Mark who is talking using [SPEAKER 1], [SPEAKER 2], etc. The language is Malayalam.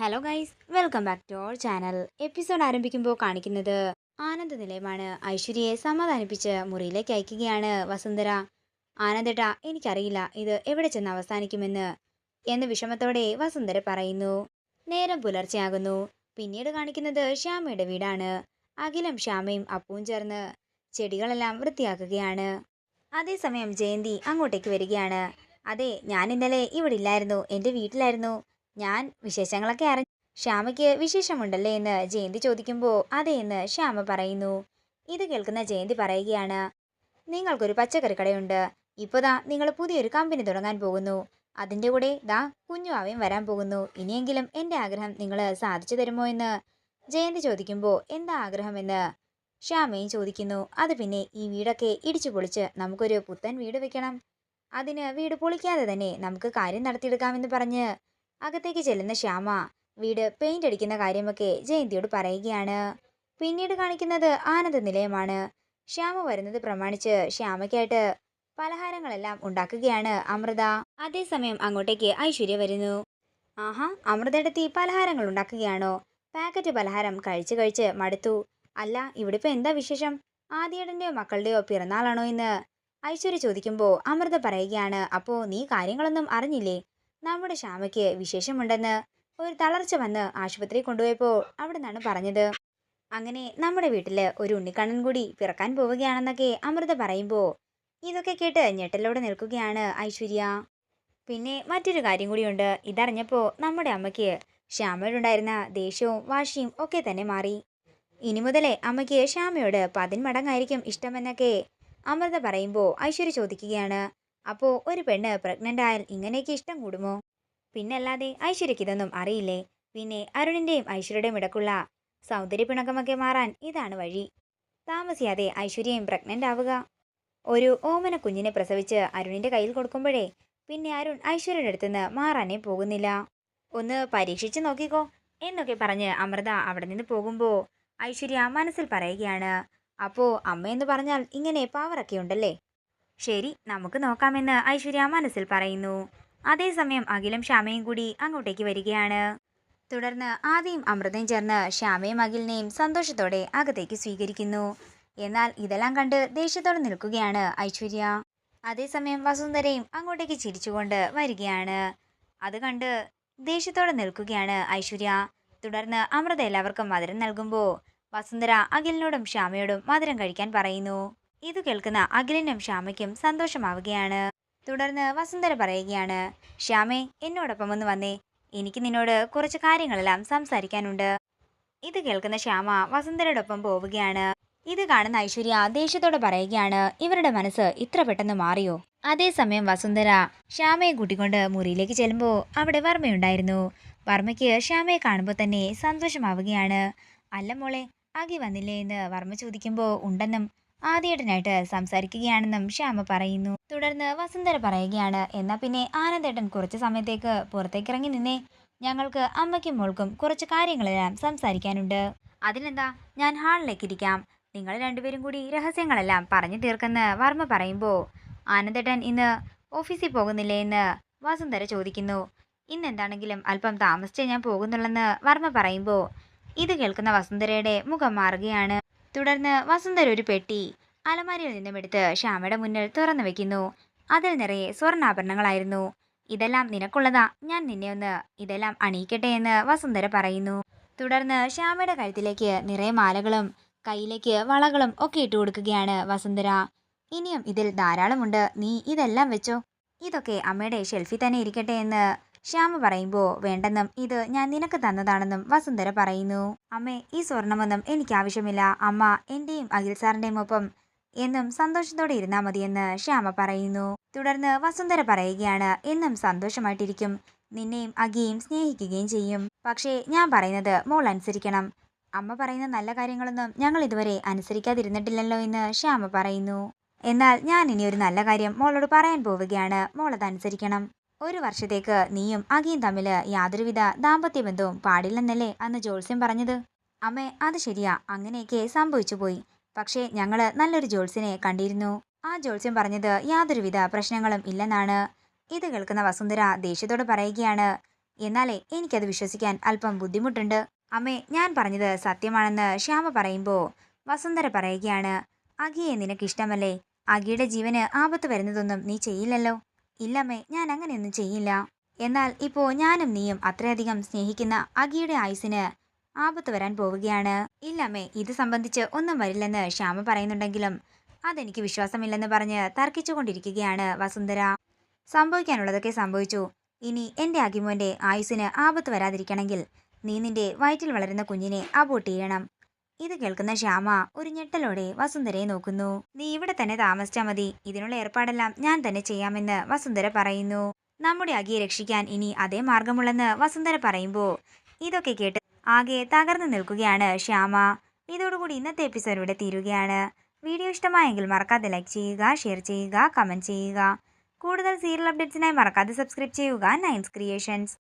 [SPEAKER 1] Hello guys, welcome back to our channel. Episode ആരംഭിക്കുമ്പോൾ കാണിക്കുന്നത് ആനന്ദ നിലയമാണ്. ഐശ്വര്യയെ സമാധാനിപ്പിച്ച് മുറിയിലേക്ക് അയക്കുകയാണ് വസുന്ധര. ആനന്ദേട്ടാ, എനിക്കറിയില്ല ഇത് എവിടെ ചെന്ന് അവസാനിക്കുമെന്ന് എന്ന വിഷമത്തോടെ വസുന്ധര പറയുന്നു. നേരം പുലർച്ചെയാകുന്നു. പിന്നീട് കാണിക്കുന്നത് ശ്യാമയുടെ വീടാണ്. അഖിലും ശ്യാമയും അപ്പവും ചേർന്ന് ചെടികളെല്ലാം വൃത്തിയാക്കുകയാണ്. അതേസമയം ജയന്തി അങ്ങോട്ടേക്ക് വരികയാണ്. അതെ, ഞാൻ ഇന്നലെ ഇവിടെ ഇല്ലായിരുന്നു, എൻ്റെ വീട്ടിലായിരുന്നു. ഞാൻ വിശേഷങ്ങളൊക്കെ അറിഞ്ഞു. ശ്യാമയ്ക്ക് വിശേഷമുണ്ടല്ലേ എന്ന് ജയന്തി ചോദിക്കുമ്പോൾ അതെ എന്ന് ശ്യാമ പറയുന്നു. ഇത് കേൾക്കുന്ന ജയന്തി പറയുകയാണ്, നിങ്ങൾക്കൊരു പച്ചക്കറി കടയുണ്ട്. ഇപ്പോതാ നിങ്ങൾ പുതിയൊരു കമ്പനി തുടങ്ങാൻ പോകുന്നു. അതിൻ്റെ കൂടെ ദാ കുഞ്ഞുവാവയും വരാൻ പോകുന്നു. ഇനിയെങ്കിലും എൻ്റെ ആഗ്രഹം നിങ്ങൾ സാധിച്ചു തരുമോ എന്ന് ജയന്തി ചോദിക്കുമ്പോൾ എന്താ ആഗ്രഹമെന്ന് ശ്യാമയും ചോദിക്കുന്നു. അത് പിന്നെ ഈ വീടൊക്കെ ഇടിച്ചു പൊളിച്ച് നമുക്കൊരു പുത്തൻ വീട് വെക്കണം. അതിന് വീട് പൊളിക്കാതെ തന്നെ നമുക്ക് കാര്യം നടത്തിയെടുക്കാമെന്ന് പറഞ്ഞ് അകത്തേക്ക് ചെല്ലുന്ന ശ്യാമ വീട് പെയിന്റ് അടിക്കുന്ന കാര്യമൊക്കെ ജയന്തിയോട് പറയുകയാണ്. പിന്നീട് കാണിക്കുന്നത് ആനന്ദ നിലയമാണ്. ശ്യാമ വരുന്നത് പ്രമാണിച്ച് ശ്യാമയ്ക്കായിട്ട് പലഹാരങ്ങളെല്ലാം ഉണ്ടാക്കുകയാണ് അമൃത. അതേസമയം അങ്ങോട്ടേക്ക് ഐശ്വര്യ വരുന്നു. ആഹാ, അമൃതയെടുത്തി പലഹാരങ്ങൾ ഉണ്ടാക്കുകയാണോ? പാക്കറ്റ് പലഹാരം കഴിച്ച് കഴിച്ച് മടുത്തു. അല്ല, ഇവിടെ ഇപ്പൊ എന്താ വിശേഷം? ആദ്യേട്ടൻ്റെയോ മക്കളുടെയോ പിറന്നാളാണോ എന്ന് ഐശ്വര്യ ചോദിക്കുമ്പോൾ അമൃത പറയുകയാണ്, അപ്പോ നീ കാര്യങ്ങളൊന്നും അറിഞ്ഞില്ലേ? നമ്മുടെ ശ്യാമയ്ക്ക് വിശേഷമുണ്ടെന്ന്. ഒരു തളർച്ച വന്ന് ആശുപത്രി കൊണ്ടുപോയപ്പോൾ അവിടെ നിന്നാണ് പറഞ്ഞത്. അങ്ങനെ നമ്മുടെ വീട്ടില് ഒരു ഉണ്ണിക്കണ്ണൻ കൂടി പിറക്കാൻ പോവുകയാണെന്നൊക്കെ അമൃത പറയുമ്പോൾ ഇതൊക്കെ കേട്ട് ഞെട്ടലോടെ നിൽക്കുകയാണ് ഐശ്വര്യ. പിന്നെ മറ്റൊരു കാര്യം കൂടിയുണ്ട്. ഇതറിഞ്ഞപ്പോൾ നമ്മുടെ അമ്മയ്ക്ക് ശ്യാമയോടുണ്ടായിരുന്ന ദേഷ്യവും വാശിയും ഒക്കെ തന്നെ മാറി. ഇനി മുതലേ അമ്മയ്ക്ക് ശ്യാമയോട് 10 മടങ്ങായിരിക്കും ഇഷ്ടമെന്നൊക്കെ അമൃത പറയുമ്പോൾ ഐശ്വര്യ ചോദിക്കുകയാണ്, അപ്പോൾ ഒരു പെണ്ണ് പ്രഗ്നന്റ് ആയാൽ ഇങ്ങനെയൊക്കെ ഇഷ്ടം കൂടുമോ? പിന്നല്ലാതെ ഐശ്വര്യക്ക് ഇതൊന്നും അറിയില്ലേ? പിന്നെ അരുണിന്റെയും ഐശ്വര്യയുടെയും ഇടക്കുള്ള സൗന്ദര്യ പിണക്കമൊക്കെ മാറാൻ ഇതാണ് വഴി. താമസിയാതെ ഐശ്വര്യയും പ്രഗ്നന്റ് ആവുക. ഒരു ഓമന കുഞ്ഞിനെ പ്രസവിച്ച് അരുണിന്റെ കയ്യിൽ കൊടുക്കുമ്പോഴേ പിന്നെ അരുൺ ഐശ്വര്യയുടെ അടുത്തുനിന്ന് മാറാനേ പോകുന്നില്ല. ഒന്ന് പരീക്ഷിച്ച് നോക്കിക്കോ എന്നൊക്കെ പറഞ്ഞ് അമൃത അവിടെ നിന്ന് പോകുമ്പോൾ ഐശ്വര്യ മനസ്സിൽ പറയുകയാണ്, അപ്പോ അമ്മയെന്ന് പറഞ്ഞാൽ ഇങ്ങനെ പവറൊക്കെ ഉണ്ടല്ലേ? ശരി, നമുക്ക് നോക്കാമെന്ന് ഐശ്വര്യ മനസ്സിൽ പറയുന്നു. അതേസമയം അഖിലും ശ്യാമയും കൂടി അങ്ങോട്ടേക്ക് വരികയാണ്. തുടർന്ന് ആദിയും അമൃതയും ചേർന്ന് ശ്യാമയും അഖിലിനെയും സന്തോഷത്തോടെ അകത്തേക്ക് സ്വീകരിക്കുന്നു. എന്നാൽ ഇതെല്ലാം കണ്ട് ദേഷ്യത്തോടെ നിൽക്കുകയാണ് ഐശ്വര്യ. അതേസമയം വസുന്ധരയും അങ്ങോട്ടേക്ക് ചിരിച്ചുകൊണ്ട് വരികയാണ്. അത് കണ്ട് ദേഷ്യത്തോടെ നിൽക്കുകയാണ് ഐശ്വര്യ. തുടർന്ന് അമൃത എല്ലാവർക്കും മധുരം നൽകുമ്പോൾ വസുന്ധര അഖിലിനോടും ശ്യാമയോടും മധുരം കഴിക്കാൻ പറയുന്നു. ഇത് കേൾക്കുന്ന അഖിലിനും ശ്യാമയ്ക്കും സന്തോഷമാവുകയാണ്. തുടർന്ന് വസുന്ധര പറയുകയാണ്, ശ്യാമേ, എന്നോടൊപ്പം ഒന്ന് വന്നേ, എനിക്ക് നിന്നോട് കുറച്ച് കാര്യങ്ങളെല്ലാം സംസാരിക്കാനുണ്ട്. ഇത് കേൾക്കുന്ന ശ്യാമ വസുന്ധരയോടൊപ്പം പോവുകയാണ്. ഇത് കാണുന്ന ഐശ്വര്യ ദേഷ്യത്തോടെ പറയുകയാണ്, ഇവരുടെ മനസ്സ് ഇത്ര പെട്ടെന്ന് മാറിയോ? അതേസമയം വസുന്ധര ശ്യാമയെ കൂട്ടിക്കൊണ്ട് മുറിയിലേക്ക് ചെല്ലുമ്പോൾ അവിടെ വർമ്മയുണ്ടായിരുന്നു. വർമ്മയ്ക്ക് ശ്യാമയെ കാണുമ്പോൾ തന്നെ സന്തോഷമാവുകയാണ്. അല്ല മോളെ, അഖി വന്നില്ലേ എന്ന് വർമ്മ ചോദിക്കുമ്പോൾ ഉണ്ടെന്നും ആദ്യേട്ടനായിട്ട് സംസാരിക്കുകയാണെന്നും ശ്യാമ പറയുന്നു. തുടർന്ന് വസുന്ധര പറയുകയാണ്, എന്നാ പിന്നെ ആനന്ദേട്ടൻ കുറച്ച് സമയത്തേക്ക് പുറത്തേക്കിറങ്ങി നിന്നേ, ഞങ്ങൾക്ക് അമ്മയ്ക്കും മോൾക്കും കുറച്ച് കാര്യങ്ങളെല്ലാം സംസാരിക്കാനുണ്ട്. അതിനെന്താ, ഞാൻ ഹാളിലേക്ക് ഇരിക്കാം. നിങ്ങൾ രണ്ടുപേരും കൂടി രഹസ്യങ്ങളെല്ലാം പറഞ്ഞു തീർക്കെന്ന് വർമ്മ പറയുമ്പോൾ ആനന്ദേട്ടൻ ഇന്ന് ഓഫീസിൽ പോകുന്നില്ലേ എന്ന് വസുന്ധര ചോദിക്കുന്നു. ഇന്നെന്താണെങ്കിലും അല്പം താമസിച്ചേ ഞാൻ പോകുന്നുള്ളെന്ന് വർമ്മ പറയുമ്പോൾ ഇത് കേൾക്കുന്ന വസുന്ധരയുടെ മുഖം മാറുകയാണ്. തുടർന്ന് വസുന്ധര ഒരു പെട്ടി അലമാരിയിൽ നിന്നും എടുത്ത് ശ്യാമയുടെ മുന്നിൽ തുറന്നു വെക്കുന്നു. അതിൽ നിറയെ സ്വർണ്ണാഭരണങ്ങളായിരുന്നു. ഇതെല്ലാം നിനക്കുള്ളതാ, ഞാൻ നിന്നെ ഒന്ന് ഇതെല്ലാം അണിയിക്കട്ടെ എന്ന് വസുന്ധര പറയുന്നു. തുടർന്ന് ശ്യാമയുടെ കഴുത്തിലേക്ക് നിറയെ മാലകളും കയ്യിലേക്ക് വളകളും ഒക്കെ ഇട്ടു കൊടുക്കുകയാണ് വസുന്ധര. ഇനിയും ഇതിൽ ധാരാളമുണ്ട്, നീ ഇതെല്ലാം വെച്ചോ, ഇതൊക്കെ അമ്മയുടെ ഷെൽഫിൽ തന്നെ ഇരിക്കട്ടെ എന്ന് ശ്യാമ പറയുമ്പോൾ വേണ്ടെന്നും ഇത് ഞാൻ നിനക്ക് തന്നതാണെന്നും വസുന്ധര പറയുന്നു. അമ്മേ, ഈ സ്വർണമൊന്നും എനിക്ക് ആവശ്യമില്ല. അമ്മ എന്റെയും അഖിൽ സാറിന്റെയും ഒപ്പം എന്നും സന്തോഷത്തോടെ ഇരുന്നാൽ മതിയെന്ന് ശ്യാമ പറയുന്നു. തുടർന്ന് വസുന്ധര പറയുകയാണ്, എന്നും സന്തോഷമായിട്ടിരിക്കും. നിന്നെയും അഖിയെയും സ്നേഹിക്കുകയും ചെയ്യും. പക്ഷേ ഞാൻ പറയുന്നത് മോൾ അനുസരിക്കണം. അമ്മ പറയുന്ന നല്ല കാര്യങ്ങളൊന്നും ഞങ്ങൾ ഇതുവരെ അനുസരിക്കാതിരുന്നിട്ടില്ലല്ലോ എന്ന് ശ്യാമ പറയുന്നു. എന്നാൽ ഞാൻ ഇനി ഒരു നല്ല കാര്യം മോളോട് പറയാൻ പോവുകയാണ്. മോൾ അതനുസരിക്കണം. 1 വർഷത്തേക്ക് നീയും അഖിയും തമ്മിൽ യാതൊരുവിധ ദാമ്പത്യ ബന്ധവും പാടില്ലെന്നല്ലേ അന്ന് ജോത്സ്യം പറഞ്ഞത്? അമ്മേ, അത് ശരിയാ, അങ്ങനെയൊക്കെ സംഭവിച്ചു പോയി. പക്ഷേ ഞങ്ങള് നല്ലൊരു ജോത്സ്യനെ കണ്ടിരുന്നു. ആ ജോത്സ്യം പറഞ്ഞത് യാതൊരുവിധ പ്രശ്നങ്ങളും ഇല്ലെന്നാണ്. ഇത് കേൾക്കുന്ന വസുന്ധര ദേഷ്യത്തോട് പറയുകയാണ്, എന്നാലേ എനിക്കത് വിശ്വസിക്കാൻ അല്പം ബുദ്ധിമുട്ടുണ്ട്. അമ്മേ, ഞാൻ പറഞ്ഞത് സത്യമാണെന്ന് ശ്യാമ പറയുമ്പോൾ വസുന്ധര പറയുകയാണ്, അഖിയെ നിനക്കിഷ്ടമല്ലേ? അഖിയുടെ ജീവന് ആപത്ത് വരുന്നതൊന്നും നീ ചെയ്യില്ലല്ലോ. ഇല്ലമ്മേ, ഞാൻ അങ്ങനെയൊന്നും ചെയ്യില്ല. എന്നാൽ ഇപ്പോൾ ഞാനും നീയും അത്രയധികം സ്നേഹിക്കുന്ന അഖിയുടെ ആയുസിന് ആപത്ത് വരാൻ പോവുകയാണ്. ഇല്ലമ്മേ, ഇത് സംബന്ധിച്ച് ഒന്നും വരില്ലെന്ന് ശ്യാമ പറയുന്നുണ്ടെങ്കിലും അതെനിക്ക് വിശ്വാസമില്ലെന്ന് പറഞ്ഞ് തർക്കിച്ചുകൊണ്ടിരിക്കുകയാണ് വസുന്ധര. സംഭവിക്കാനുള്ളതൊക്കെ സംഭവിച്ചു. ഇനി എൻ്റെ അഖിമോന്റെ ആയുസിന് ആപത്ത് വരാതിരിക്കണമെങ്കിൽ നീ നിന്റെ വയറ്റിൽ വളരുന്ന കുഞ്ഞിനെ അബോർട്ട് ചെയ്യണം. ഇത് കേൾക്കുന്ന ശ്യാമ ഒരു ഞെട്ടലോടെ വസുന്ധരയെ നോക്കുന്നു. നീ ഇവിടെ തന്നെ താമസിച്ചാൽ മതി, ഇതിനുള്ള ഏർപ്പാടെല്ലാം ഞാൻ തന്നെ ചെയ്യാമെന്ന് വസുന്ധര പറയുന്നു. നമ്മുടെ അഖിയെ രക്ഷിക്കാൻ ഇനി അതേ മാർഗമുള്ളെന്ന് വസുന്ധര പറയുമ്പോൾ ഇതൊക്കെ കേട്ട് ആകെ തകർന്നു നിൽക്കുകയാണ് ശ്യാമ. ഇതോടുകൂടി ഇന്നത്തെ എപ്പിസോഡ് ഇവിടെ തീരുകയാണ്. വീഡിയോ ഇഷ്ടമായെങ്കിൽ മറക്കാതെ ലൈക്ക് ചെയ്യുക, ഷെയർ ചെയ്യുക, കമൻറ്റ് ചെയ്യുക. കൂടുതൽ സീരിയൽ അപ്ഡേറ്റ്സിനായി മറക്കാതെ സബ്സ്ക്രൈബ് ചെയ്യുക നയൻസ് ക്രിയേഷൻസ്.